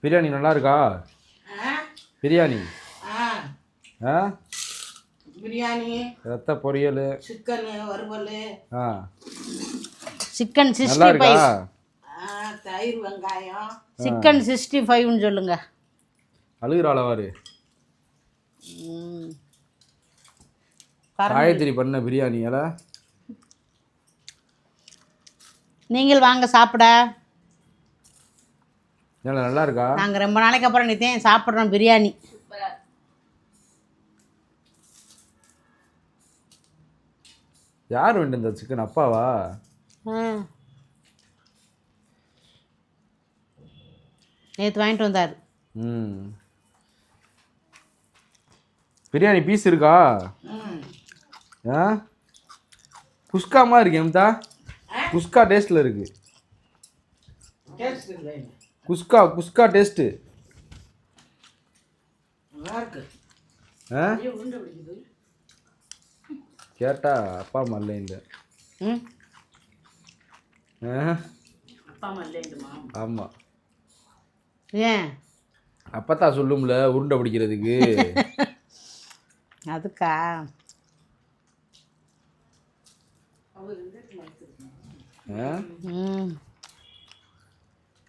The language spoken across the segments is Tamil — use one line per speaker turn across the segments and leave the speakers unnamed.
பிரியாணி நல்லா இருக்கா? பிரியாணி ஆ
பிரியாணி,
ரத்த பொரியல்,
சிக்கன் வறுவல்,
சிக்கன்
நல்லா
65,
இருக்கா?
தயிர் வெங்காயம்,
சிக்கன் 65ன்னு சொல்லுங்க.
அழுகிற அளவாரு காயத்ரி பண்ண பிரியாணி அல
நீங்கள் வாங்க சாப்பிட.
நல்லா இருக்கா?
நாங்கள் ரொம்ப நாளைக்கு அப்புறம் நித்தியம் சாப்பிட்றோம் பிரியாணி.
யார் வேண்டு இந்த சிக்கன்? அப்பாவா?
நேற்று வாங்கிட்டு வந்தார்.
பிரியாணி பீஸ் இருக்கா? குஸ்காமா இருக்கு எம்தா. குஸ்கா டேஸ்ட்ல இருக்கு. குஸ்கா டேஸ்ட் கேட்டா அப்பா அம்மா இல்லை இந்த ஆமா
ஏன்
அப்பத்தான் சொல்லும்ல உருண்டை பிடிக்கிறதுக்கு.
அதுக்கா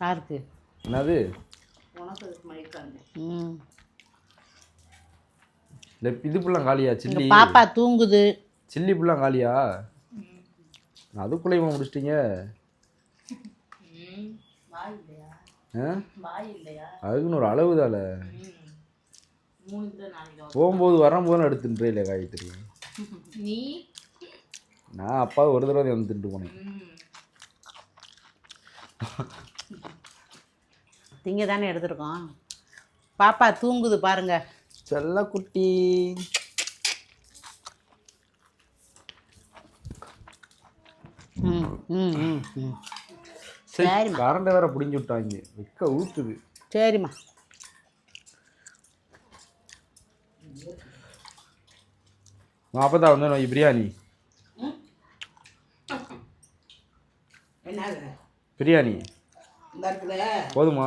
யாருக்கு
என்னது இது புல்லாம் காலியா? சில்லி
பாப்பா தூங்குது.
சில்லி புல்லாம் காலியா? அதுக்குள்ளேயுமா முடிச்சிட்டீங்க? அதுக்குன்னு ஒரு அளவு தால. போகும்போது வரும்போது எடுத்துட்டு இல்லை காய்கறி. நான் அப்பா ஒரு தடவை வந்து தின்ட்டு போனேன்.
திங்க தானே எடுத்துருக்கோம். பாப்பா தூங்குது பாருங்க.
செல்ல குட்டி.
சரிம்மா.
கரண்டை வேற பிடிங்கி விட்டாங்க. வெக்க ஊத்துது.
சரிம்மா.
அப்பதான் வந்து பிரியாணி பிரியாணி போதுமா?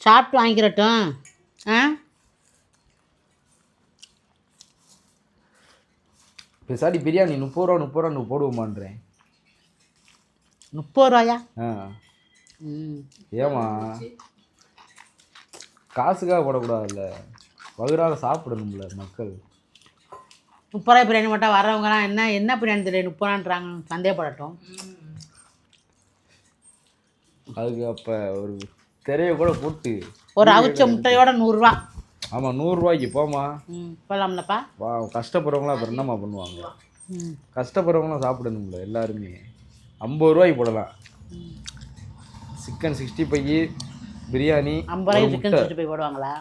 சாப்பிட்டு வாங்கிக்கிறட்டும்.
பெசாடி பிரியாணி 30 ரூபா போடுவோமான்றேன்.
30 ரூபாயா?
ஏமா காசுக்காக போடக்கூடாதுல்ல, வகுறாக சாப்பிடணும்ல மக்கள்.
30 ரூபாய் பிரியாணி மட்டும் வர்றவங்கலாம் என்ன பிரியாணி தெரியும் 30 ரூபான்றாங்க, சந்தேகப்படட்டும்.
அதுக்கு அப்போ ஒரு திரையை கூட போட்டு
ஒரு அவிச்ச முட்டையோட 100 ரூபா.
ஆமாம் 100 ரூபாய்க்கு போமா
போகலாம்லப்பா.
கஷ்டப்படுறவங்களாம் அப்புறம் என்னம்மா பண்ணுவாங்க? கஷ்டப்படுறவங்களாம் சாப்பிடணும்ல எல்லாருமே. 50 ரூபாய்க்கு போடலாம். சிக்கன் 65 பிரியாணி
50 ரூபாய்க்கு சிக்கன் 65 போடுவாங்களா?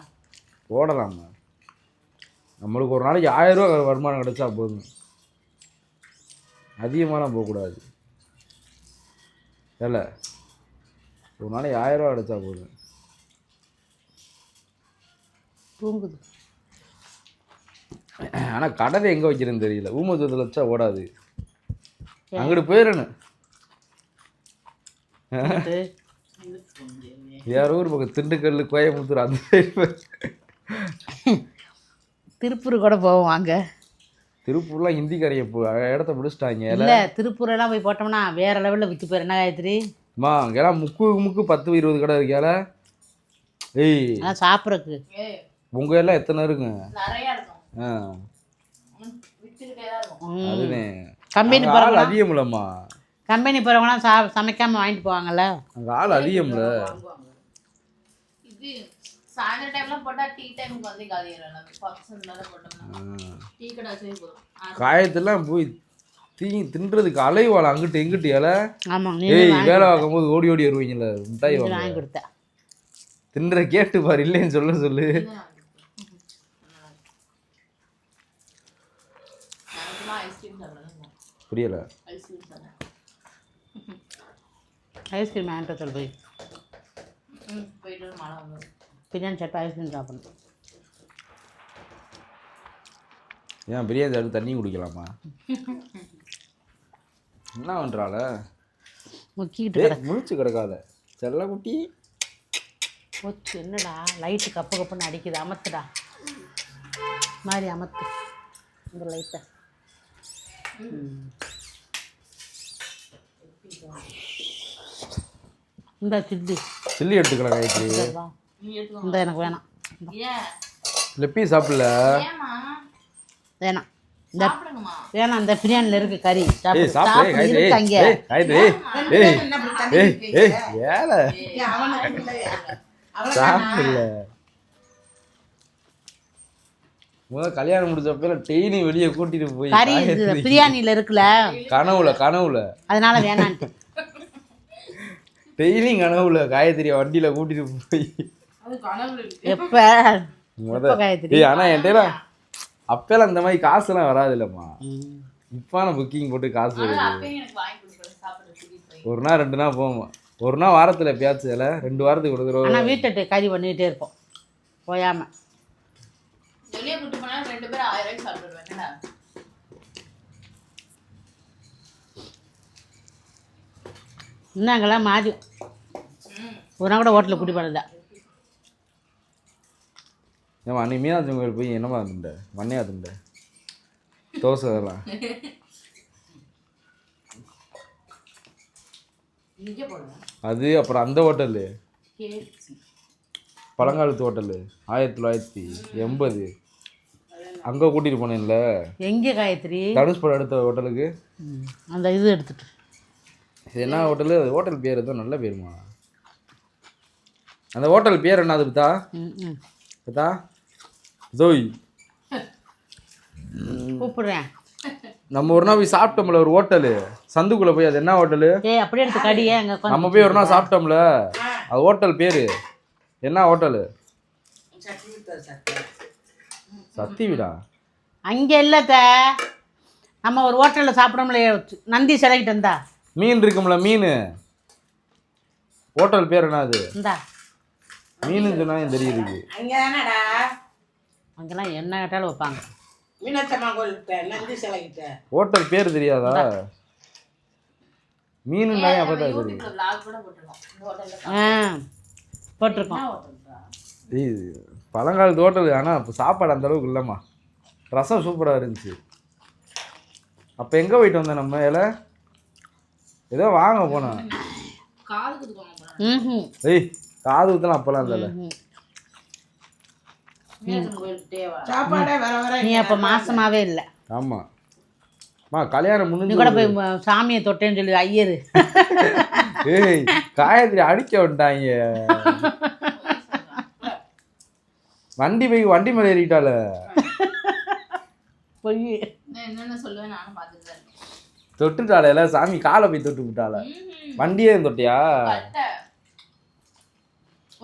போடலாமா? நம்மளுக்கு ஒரு நாளைக்கு 1000 ரூபா வருமானம் கிடைச்சா போதும். அதிகமாகலாம் போகக்கூடாது. இல்லை ஒரு நாளைக்கு 1000 ரூபா கிடைச்சா போதும்.
தூங்குது.
ஆனால் கடலை எங்கே வைக்கிறேன்னு தெரியல. ஊமத்தூரத்தில் வச்சா ஓடாது. அங்கிட்டு போயிடணும். வேற ஊர் பக்கம் திண்டுக்கல் கோயம்புத்தூர் அந்த சைடு.
திருப்பூர் கூட போவோம் வாங்க.
திருப்பூர்லாம் ஹிந்திக்காரைய இடத்த முடிச்சிட்டாங்க.
இல்லை திருப்பூரெல்லாம் போய் போட்டோம்னா வேற லெவலில் விற்று போயிரு. என்ன காயத்ரி?
அம்மா அங்கெல்லாம் முக்கு 10-20 கடை இருக்கால. ஏய்
சாப்பிட்றதுக்கு
உங்கள் எல்லாம் எத்தனை இருக்குங்க? அதுதான்
கம்பெனி
போகிறவங்க அதிகம்லம்மா.
கம்பெனி போகிறவங்களாம் சமைக்காமல் வாங்கிட்டு போவாங்கல்ல.
அங்கே ஆள் அதிகம்ல.
சாயந்தரம் டைம்ல போட்டா டீ டைமுக்கு வந்து காலியாயிரும். ஃபங்க்ஷன்ல போட்டோம்னா டீ கடை வச்சே போதும்.
காயத்தெல்லாம் போய் தின்றதுக்கு அலைவாள் அங்கிட்டு எங்கிட்டு இலை.
ஆமாம்.
ஏய் வேலை பார்க்கும்போது ஓடி வருவீங்கல்ல மிட்டாய்
வாங்கி கொடுத்தேன்.
தின்ற கேட்டு பாரு. இல்லைன்னு சொல்லு. புரியல.
ஐஸ்கிரீம் வாங்கிட்டு சொல்லு போய். பிரியாணி சட்டை ஐஸ்கிரீம் சாப்பிடணும்.
ஏன் பிரியாணி சாப்பிட்டு தண்ணி குடிக்கலாமா? என்ன பண்ணுறாள?
முக்கிட்டு
முழிச்சு கிடக்காத செல்ல குட்டி.
போச்சு என்னடா லைட்டு கப்பு கப்புன்னு அடிக்குது அமத்துடா மாதிரி அமத்து இந்த லைட்டை இந்த
சில்லி எடுத்துக்கலாம் காயத்ரி.
இந்த எனக்கு வேணாம்.
லெப்பி சாப்பிடல
வேணாம் இந்த வேணாம் இந்த பிரியாணியில் இருக்கு கறி
கல்யாணம் முடிச்சப்ப டெய்லி வெளியே கூட்டிட்டு போய்
கறி பிரியாணியில இருக்குல்ல
கனவுல
அதனால வேணான்ட்டு
டெய்லி கனவுல காயத்ரியை வண்டியில கூட்டிட்டு போய்
எப்ப
ஆனா என்கிட்ட அப்பெல்லாம் அந்த மாதிரி காசுலாம் வராது இல்லம்மா. இப்ப புக்கிங் போட்டு காசு வருது. ஒரு நாள் 2 நாள் போவோம். ஒரு நாள் வாரத்துல எப்பயாச்சும் 2 வாரத்துக்கு ஒரு தடவை.
ஆனா வீட்டை கறி பண்ணிக்கிட்டே இருப்போம் போயாம.
வெளியே கூட்டு போனா 2 பேரும் 1000 ரூபாய்க்கு சாப்பிடுவேன்.
இன்னங்கெல்லாம் மாறி ஒரு நாள் கூட ஹோட்டலில் கூட்டி போனதா.
ஏமா அன்னைக்கு மீனாட்சி கோயில் போய் என்னமா துண்ட மண்ணையா துண்ட தோசை அதெல்லாம் அது. அப்புறம் அந்த ஹோட்டலு பழங்காலத்து ஹோட்டலு 1980 அங்கே கூட்டிகிட்டு போனேன்ல.
எங்கே காயத்ரி?
தனுஷ்படம் எடுத்த ஹோட்டலுக்கு
அந்த இது எடுத்துட்டு.
இது என்ன ஹோட்டலு? ஹோட்டல் பேர் எதுவும் நல்ல பேருமா? அந்த ஹோட்டல் பேர் என்ன? அது பத்தா பத்தா ஜோய்
கூப்பிடுறேன்.
நம்ம ஒரு நாள் போய் சாப்பிட்டோம்ல ஒரு ஹோட்டலு சந்துக்குள்ள போய். அது என்ன ஹோட்டலு?
அப்படியே எடுத்து கடியே
நம்ம போய் ஒரு நாள் சாப்பிட்டோம்ல அது ஹோட்டல் பேரு என்ன ஹோட்டலு? சக்தி வீடா?
அங்கே இல்லத்த நம்ம ஒரு ஹோட்டலில் சாப்பிடோம்ல நந்தி சிலைக்கிட்டு இருந்தா
மீன் இருக்கும்ல மீன். ஹோட்டல் பேர் என்ன? அது
இந்தா
மீன் சொன்னா தெரியுது.
அங்கெல்லாம் என்ன கேட்டாலும் வைப்பாங்க.
ஹோட்டல் பேர் தெரியாதா? மீன் அப்பதான் தெரியும்.
போட்டிருக்கோம்.
பழங்காலத்து ஹோட்டல். ஆனால் இப்போ சாப்பாடு அந்த அளவுக்கு இல்லைம்மா. ரசம் சூப்பராக இருந்துச்சு. அப்போ எங்கே போயிட்டு வந்தோம் நம்ம? ஏதோ வாங்க போனோம். ஏய் காது ஊத்தலாம் அப்பெல்லாம் இல்லைல்ல.
நீ அப்ப மாசமாவே இல்லை.
ஆமாம்மா கல்யாணம் முடிஞ்சு
கூட போய் சாமியை தொட்டேன்னு சொல்லி ஐயரு.
ஏய் காயத்ரி அடிக்க விட்டாங்க. வண்டி மேலே ஏறிட்டால
போய்
என்னென்ன சொல்லுவேன் நானும் பார்த்துட்டு
தொட்டுட்டால சாமி காலை போய் தொட்டு விட்டால. வண்டியே தொட்டியா?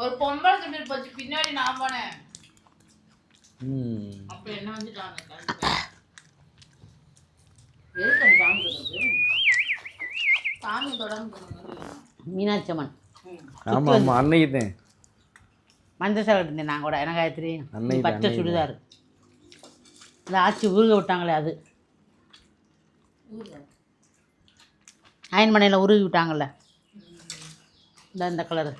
ஒரு பொம்பளை தொட்டு போச்சு பின்னாடி நான் போனேன். அப்ப என்ன வந்துட்டாங்க சாமி தொடர்ந்து
மீனாட்சி அம்மன்.
ஆமா ஆமா அன்னைக்கு தான்
மஞ்சள் சேலை இருந்தேன் நான் கூட. எனக்கு காயத்ரி பச்சை சுடிதார் இந்த ஆச்சி உருக விட்டாங்களே அது அயன் மனையில் உருகி விட்டாங்கள்ல இந்த கலரு.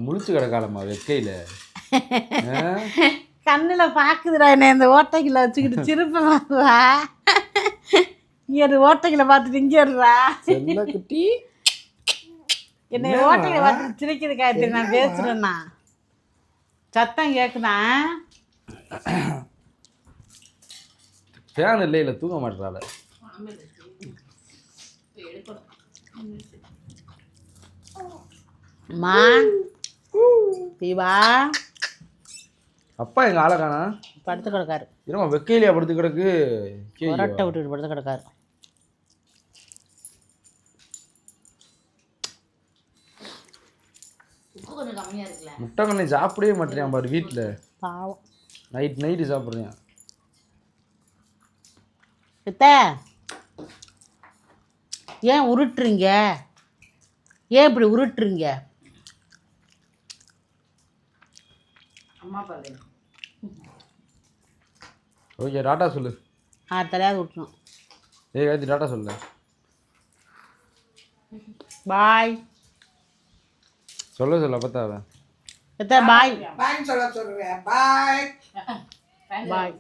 முழிச்சு கிடக்காலம்மா வெக்கையில.
கண்ணில் பார்க்குதுடா என்னை இந்த ஓட்டைக்கில் வச்சுக்கிட்டு சிரிப்பா. இங்கே ஓட்டைக்கில் பார்த்துட்டு இங்கே இருடா
குட்டி.
என்னை ஓட்டைக்கில் பார்த்துட்டு சிரிக்குது காயத்ரி. நான் பேசுகிறேன்னா சத்தம் கேட்குதா?
ஃபேன் இல்லை தூங்க மாட்டால.
அம்மா தீபா
அப்பா எங்க ஆளை காணா?
படுத்து கிடக்காரு.
இருமா வெக்கையிலையா படுத்து கிடக்கு?
புரட்டை விட்டுட்டு படுத்து கிடக்காரு.
கொஞ்சம் கம்மியா இருக்குல்ல.
முட்டை கண்ணை சாப்பிடவே மாட்டேன் பாரு வீட்டில்.
பாவம்
நைட்டு சாப்பிட்றேன்.
ஏன் உருட்டுறீங்க? ஏன் இப்படி உருட்டுறீங்க?
அம்மா பாரு.
ஓகே டாட்டா சொல்லு.
தலையாவது விட்டுரும்.
ஏய் காயத்ரி டாட்டா சொல்லு.
பாய்
சொல்ல அப்பத்தாவ
பாய்
பாய் சொல்ல சொல்லுவேன். பாய்
பாய்.